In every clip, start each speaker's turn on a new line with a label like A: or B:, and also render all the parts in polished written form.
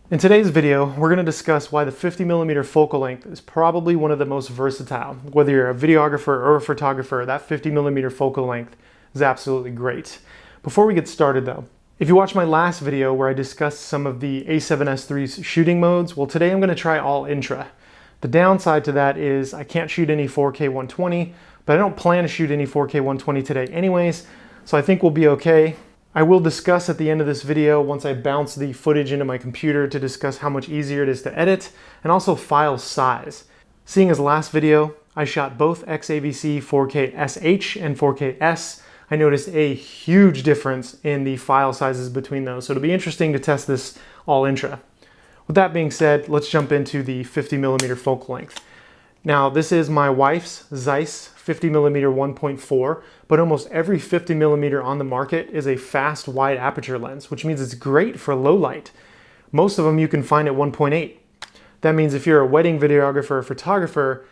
A: In today's video, we're going to discuss why the 50mm focal length is probably one of the most versatile. Whether you're a videographer or a photographer, that 50mm focal length is absolutely great. Before we get started though, if you watched my last video where I discussed some of the A7S III's shooting modes, well today I'm going to try all intra. The downside to that is I can't shoot any 4K 120, but I don't plan to shoot any 4K 120 today anyways, so I think we'll be okay. I will discuss at the end of this video, once I bounce the footage into my computer, to discuss how much easier it is to edit, and also file size. Seeing as last video, I shot both XAVC 4K SH and 4K S, I noticed a huge difference in the file sizes between those, so it'll be interesting to test this all intra. With that being said, let's jump into the 50mm focal length. Now, this is my wife's Zeiss 50mm 1.4, but almost every 50mm on the market is a fast wide aperture lens, which means it's great for low light. Most of them you can find at 1.8. That means if you're a wedding videographer or photographer,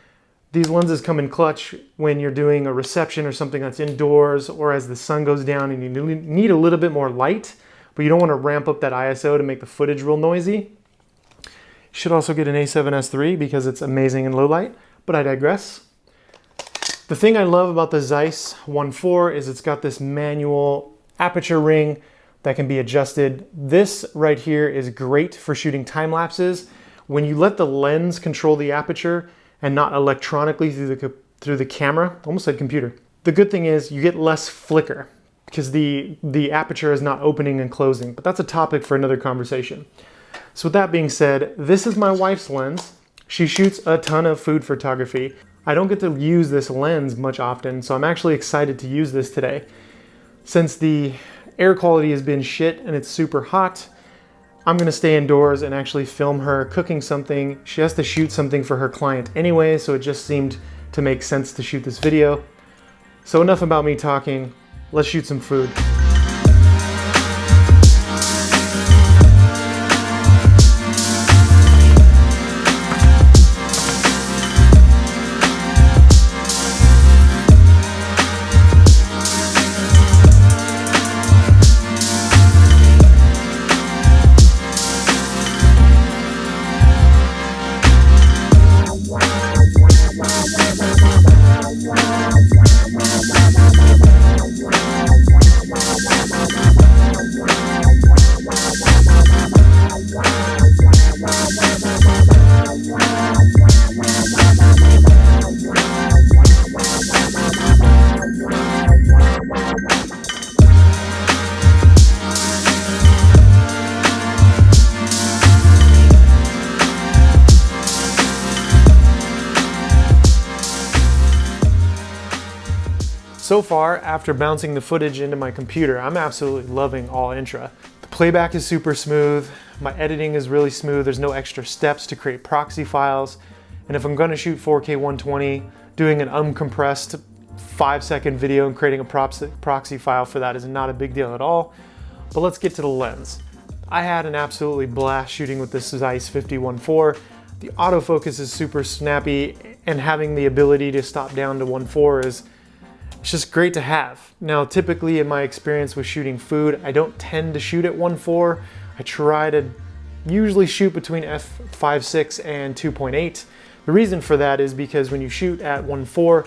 A: these lenses come in clutch when you're doing a reception or something that's indoors, or as the sun goes down and you need a little bit more light, but you don't want to ramp up that ISO to make the footage real noisy. You should also get an A7S III because it's amazing in low light, but I digress. The thing I love about the Zeiss 1.4 is it's got this manual aperture ring that can be adjusted. This right here is great for shooting time lapses. When you let the lens control the aperture and not electronically through the camera, almost like computer. The good thing is you get less flicker because the aperture is not opening and closing, but that's a topic for another conversation. So with that being said, this is my wife's lens. She shoots a ton of food photography. I don't get to use this lens much often, so I'm actually excited to use this today. Since the air quality has been shit and it's super hot, I'm gonna stay indoors and actually film her cooking something. She has to shoot something for her client anyway, so it just seemed to make sense to shoot this video. So enough about me talking, let's shoot some food. So far, after bouncing the footage into my computer, I'm absolutely loving all intra. The playback is super smooth, my editing is really smooth, there's no extra steps to create proxy files, and if I'm gonna shoot 4K 120, doing an uncompressed 5-second video and creating a proxy file for that is not a big deal at all. But let's get to the lens. I had an absolutely blast shooting with this Zeiss 51.4. The autofocus is super snappy, and having the ability to stop down to 1.4 is it's just great to have. Now, typically in my experience with shooting food, I don't tend to shoot at 1.4. I try to usually shoot between f5.6 and 2.8. The reason for that is because when you shoot at 1.4,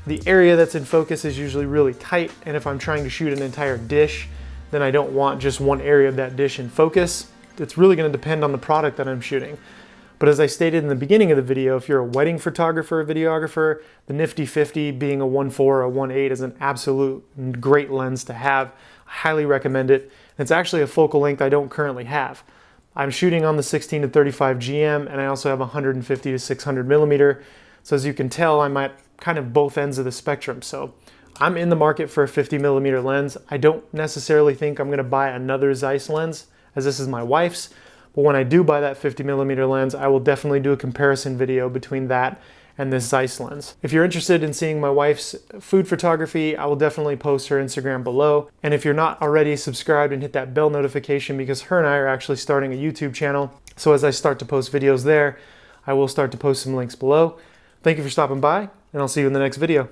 A: the area that's in focus is usually really tight, and if I'm trying to shoot an entire dish, then I don't want just one area of that dish in focus. It's really gonna depend on the product that I'm shooting. But as I stated in the beginning of the video, if you're a wedding photographer, videographer, the Nifty 50 being a 1.4 or a 1.8 is an absolute great lens to have. I highly recommend it. It's actually a focal length I don't currently have. I'm shooting on the 16 to 35 GM, and I also have 150 to 600 millimeter. So as you can tell, I'm at kind of both ends of the spectrum. So I'm in the market for a 50mm lens. I don't necessarily think I'm gonna buy another Zeiss lens, as this is my wife's. But when I do buy that 50mm lens, I will definitely do a comparison video between that and this Zeiss lens. If you're interested in seeing my wife's food photography, I will definitely post her Instagram below. And if you're not already subscribed, and hit that bell notification, because her and I are actually starting a YouTube channel. So as I start to post videos there, I will start to post some links below. Thank you for stopping by, and I'll see you in the next video.